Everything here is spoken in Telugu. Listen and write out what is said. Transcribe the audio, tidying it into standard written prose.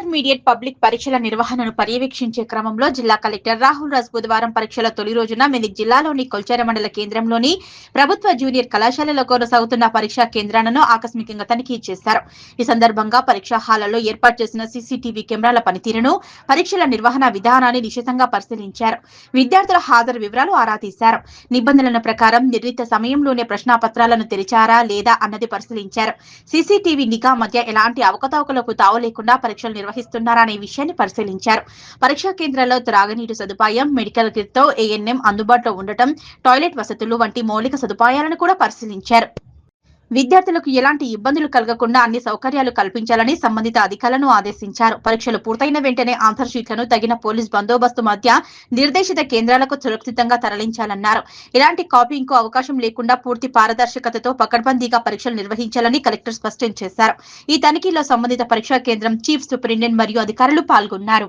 ఇంటర్మీడియట్ పబ్లిక్ పరీక్షల నిర్వహణను పర్యవేక్షించే క్రమంలో జిల్లా కలెక్టర్ రాహుల్ రాజ్ బుధవారం పరీక్షల తొలి రోజున మెదక్ జిల్లాలోని కొల్చార మండల కేంద్రంలోని ప్రభుత్వ జూనియర్ కళాశాలలో కొనసాగుతున్న పరీక్షా కేంద్రాలను ఆకస్మికంగా తనిఖీ చేశారు. ఈ సందర్భంగా పరీక్షా హాళ్లలో ఏర్పాటు చేసిన సీసీటీవీ కెమెరాల పనితీరును, పరీక్షల నిర్వహణ విధానాన్ని నిశితంగా పరిశీలించారు. విద్యార్థుల హాజరు వివరాలు ఆరా తీశారు. నిబంధనల ప్రకారం నిర్ణీత సమయంలోనే ప్రశ్నాపత్రాలను తెరిచారా లేదా అన్నది పరిశీలించారు. సీసీటీవీ నిఘా మధ్య ఎలాంటి అవకతవకలకు తావు లేకుండా పరీక్షలు నిర్వహిస్తున్నారా అనే విషయాన్ని పరిశీలించారు. పరీక్షా కేంద్రాల్లో త్రాగునీటి సదుపాయం, మెడికల్ కిట్తో ఏఎన్ఎం అందుబాటులో ఉండటం, టాయిలెట్ వసతులు వంటి మౌలిక సదుపాయాలను కూడా పరిశీలించారు. విద్యార్థులకు ఎలాంటి ఇబ్బందులు కలగకుండా అన్ని సౌకర్యాలు కల్పించాలని సంబంధిత అధికారులను ఆదేశించారు. పరీక్షలు పూర్తయిన వెంటనే ఆన్సర్ షీట్లను తగిన పోలీస్ బందోబస్తు మధ్య నిర్దేశిత కేంద్రాలకు సురక్షితంగా తరలించాలన్నారు. ఎలాంటి కాపీయింగ్కు అవకాశం లేకుండా పూర్తి పారదర్శకతతో పకడ్బందీగా పరీక్షలు నిర్వహించాలని కలెక్టర్ స్పష్టం చేశారు. ఈ తనిఖీలో సంబంధిత పరీక్షా కేంద్రం చీఫ్ సూపరింటెండెంట్ మరియు అధికారులు పాల్గొన్నారు.